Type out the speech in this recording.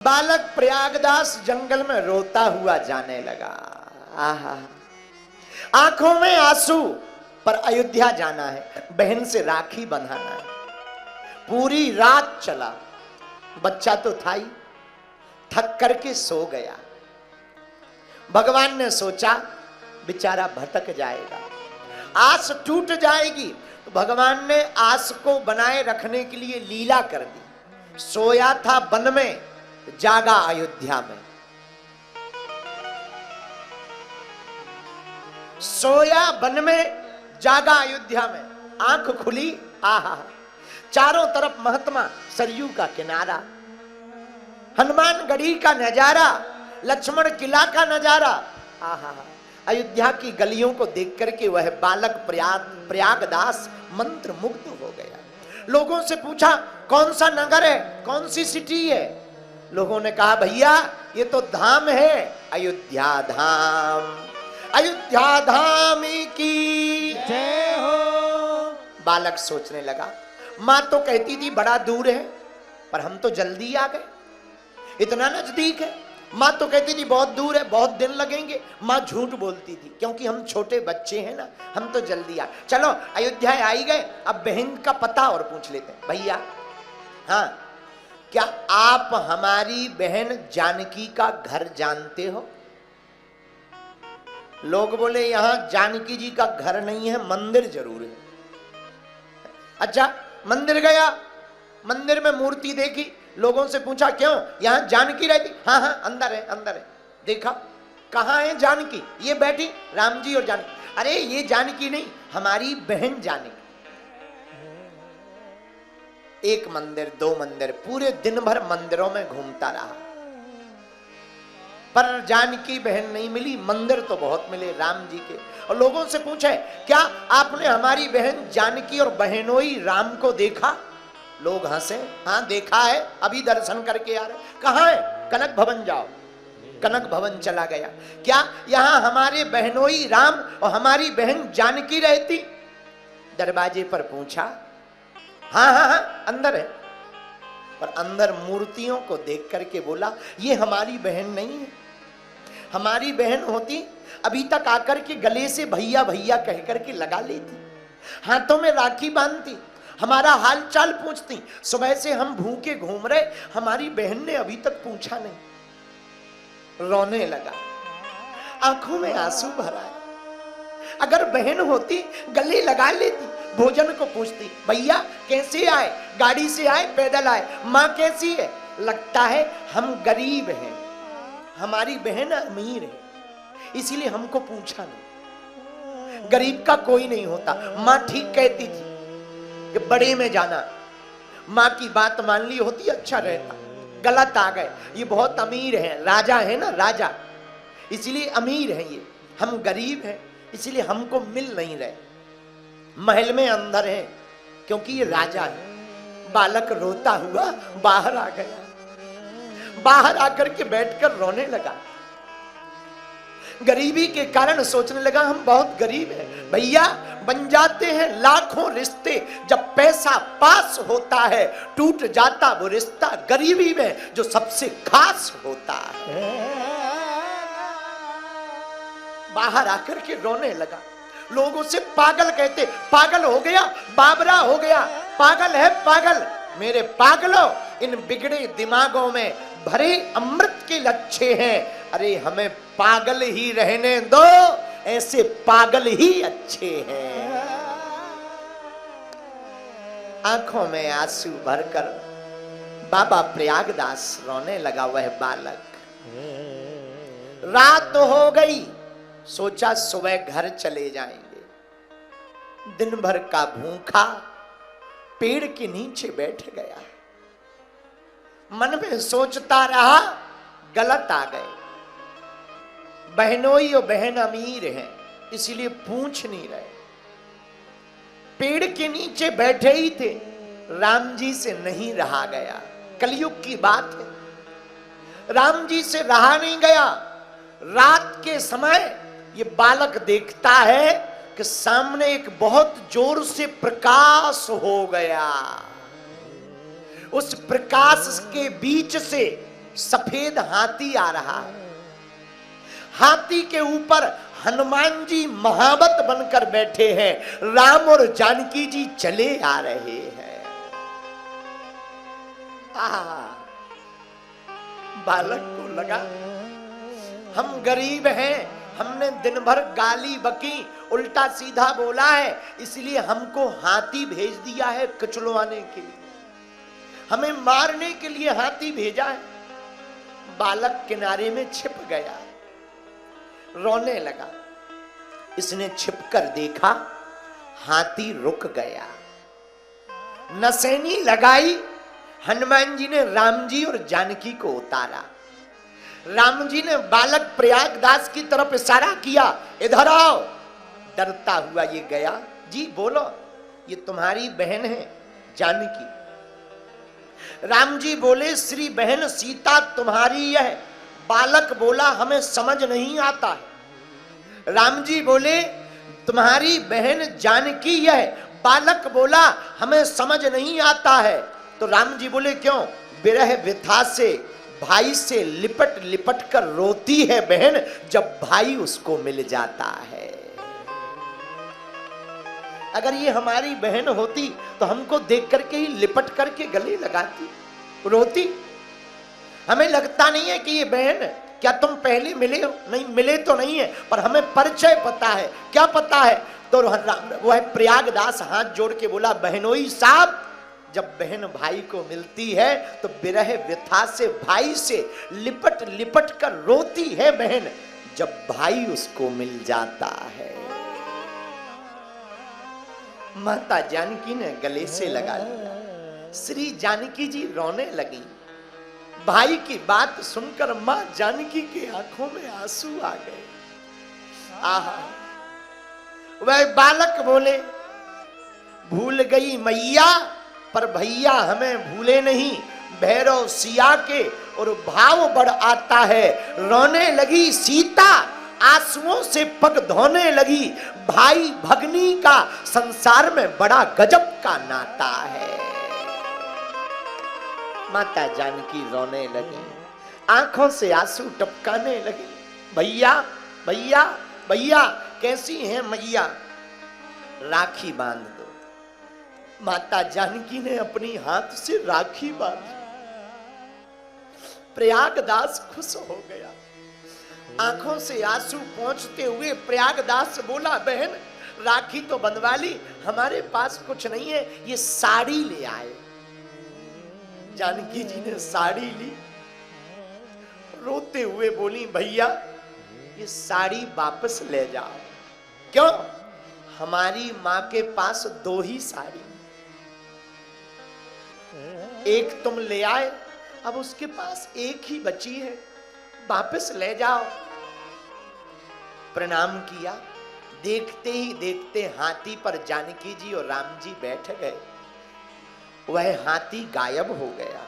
बालक प्रयागदास जंगल में रोता हुआ जाने लगा। आहा, आंखों में आंसू, पर अयोध्या जाना है, बहन से राखी बंधाना है। पूरी रात चला, बच्चा तो था ही, थक करके सो गया। भगवान ने सोचा बेचारा भटक जाएगा, आस टूट जाएगी, तो भगवान ने आस को बनाए रखने के लिए लीला कर दी। सोया था वन में, जागा अयोध्या में। सोया वन में, जागा अयोध्या में। आंख खुली, आहा, चारों तरफ महात्मा, सरयू का किनारा, हनुमान गढ़ी का नजारा, लक्ष्मण किला का नजारा। आहा, अयोध्या की गलियों को देख करके वह बालक प्रयागदास मंत्र मुग्ध हो गया। लोगों से पूछा कौन सा नगर है, कौन सी सिटी है? लोगों ने कहा भैया ये तो धाम है, अयोध्या धाम, अयोध्या धाम की जय हो। बालक सोचने लगा, मां तो कहती थी बड़ा दूर है, पर हम तो जल्दी आ गए, इतना नजदीक है। मां तो कहती थी बहुत दूर है, बहुत दिन लगेंगे। मां झूठ बोलती थी, क्योंकि हम छोटे बच्चे हैं ना, हम तो जल्दी आ। चलो अयोध्या आ ही गए, अब बहन का पता और पूछ लेते हैं। भैया हाँ, क्या आप हमारी बहन जानकी का घर जानते हो? लोग बोले यहां जानकी जी का घर नहीं है, मंदिर जरूर है। अच्छा, मंदिर गया, मंदिर में मूर्ति देखी, लोगों से पूछा क्यों, यहां जानकी रहती? हाँ हाँ, अंदर है, अंदर है। देखा, कहां है जानकी? ये बैठी, राम जी और जानकी। अरे ये जानकी नहीं, हमारी बहन जानकी। एक मंदिर, दो मंदिर, पूरे दिन भर मंदिरों में घूमता रहा, पर जानकी बहन नहीं मिली। मंदिर तो बहुत मिले राम जी के। और लोगों से पूछे क्या आपने हमारी बहन जानकी और बहनोई राम को देखा? लोग हंसे, हाँ देखा है, अभी दर्शन करके आ रहे। कहाँ है? कनक भवन जाओ। कनक भवन चला गया। क्या यहां हमारे बहनोई राम और हमारी बहन जानकी रहती? दरवाजे पर पूछा, हाँ हाँ हाँ अंदर है। पर अंदर मूर्तियों को देख करके बोला ये हमारी बहन नहीं है। हमारी बहन होती अभी तक आकर के गले से भैया भैया कह करके लगा लेती, हाथों में राखी बांधती, हमारा हाल चाल पूछती। सुबह से हम भूखे घूम रहे, हमारी बहन ने अभी तक पूछा नहीं। रोने लगा, आंखों में आंसू भरा है। अगर बहन होती गले लगा लेती, भोजन को पूछती, भैया कैसे आए, गाड़ी से आए, पैदल आए, माँ कैसी है? लगता है हम गरीब हैं, हमारी बहन अमीर है, इसीलिए हमको पूछा नहीं। गरीब का कोई नहीं होता। माँ ठीक कहती थी कि बड़े में जाना, माँ की बात मान ली होती अच्छा रहता। गलत आ गए, ये बहुत अमीर है, राजा है ना, राजा, इसीलिए अमीर है ये, हम गरीब हैं, इसीलिए हमको मिल नहीं रहे, महल में अंदर है, क्योंकि ये राजा है। बालक रोता हुआ बाहर आ गया, बाहर आकर के बैठकर रोने लगा। गरीबी के कारण सोचने लगा हम बहुत गरीब हैं। भैया बन जाते हैं लाखों रिश्ते, जब पैसा पास होता है टूट जाता वो रिश्ता गरीबी में जो सबसे खास होता है। बाहर आकर के रोने लगा। लोगों से पागल कहते, पागल हो गया, बाबरा हो गया, पागल है पागल। मेरे पागलों, इन बिगड़े दिमागों में भरे अमृत के लच्छे हैं। अरे हमें पागल ही रहने दो, ऐसे पागल ही अच्छे हैं। आंखों में आंसू भरकर बाबा प्रयागदास रोने लगा। वह बालक, रात हो गई, सोचा सुबह घर चले जाएंगे। दिन भर का भूखा पेड़ के नीचे बैठ गया, मन में सोचता रहा गलत आ गए। बहनोई और बहन अमीर हैं, इसीलिए पूछ नहीं रहे। पेड़ के नीचे बैठे ही थे, राम जी से नहीं रहा गया। कलयुग की बात है, राम जी से रहा नहीं गया। रात के समय ये बालक देखता है कि सामने एक बहुत जोर से प्रकाश हो गया। उस प्रकाश के बीच से सफेद हाथी आ रहा है। हाथी के ऊपर हनुमान जी महावत बनकर बैठे हैं, राम और जानकी जी चले आ रहे हैं। बालक को लगा हम गरीब हैं, हमने दिन भर गाली बकी, उल्टा सीधा बोला है, इसलिए हमको हाथी भेज दिया है कचलवाने के लिए, हमें मारने के लिए हाथी भेजा है। बालक किनारे में छिप गया, रोने लगा। इसने छिपकर देखा, हाथी रुक गया। नसैनी लगाई, हनुमान जी ने राम जी और जानकी को उतारा। राम जी ने बालक प्रयागदास की तरफ इशारा किया, इधर आओ। डरता हुआ ये गया। जी बोलो, ये तुम्हारी बहन है जानकी। राम जी बोले, श्री बहन सीता तुम्हारी है। बालक बोला, हमें समझ नहीं आता है। राम जी बोले, तुम्हारी बहन जानकी है। बालक बोला, हमें समझ नहीं आता है। तो राम जी बोले, क्यों? विरह व्यथा से भाई से लिपट लिपट कर रोती है बहन, जब भाई उसको मिल जाता है। अगर ये हमारी बहन होती तो हमको देख करके ही लिपट करके गले लगाती, रोती। हमें लगता नहीं है कि ये बहन है। क्या तुम पहले मिले हो? नहीं, मिले तो नहीं है, पर हमें परिचय पता है। क्या पता है? तो वो है प्रयागदास हाथ जोड़ के बोला, बहनोई साहब, जब बहन भाई को मिलती है तो विरह व्यथा से भाई से लिपट लिपट कर रोती है बहन, जब भाई उसको मिल जाता है। माता जानकी ने गले से लगा लिया। श्री जानकी जी रोने लगी। भाई की बात सुनकर मां जानकी के आंखों में आंसू आ गए। आहा, वह बालक बोले, भूल गई मैया पर भैया हमें भूले नहीं। भैरव सिया के और भाव बढ़ आता है। रोने लगी सीता, आंसुओं से पग धोने लगी। भाई भगनी का संसार में बड़ा गजब का नाता है। माता जानकी रोने लगी, आंखों से आंसू टपकाने लगी। भैया भैया भैया, कैसी हैं मैया? राखी बांध दो। माता जानकी ने अपनी हाथ से राखी बांधी। प्रयागदास खुश हो गया। आंखों से आंसू पोंछते हुए प्रयागदास बोला, बहन राखी तो बंधवा ली, हमारे पास कुछ नहीं है, ये साड़ी ले आए। जानकी जी ने साड़ी ली, रोते हुए बोली, भैया ये साड़ी वापस ले जाओ। क्यों? हमारी मां के पास 2 ही साड़ी, एक तुम ले आए, अब उसके पास 1 ही बची है, वापस ले जाओ। प्रणाम किया। देखते ही देखते हाथी पर जानकी जी और राम जी बैठ गए। वह हाथी गायब हो गया।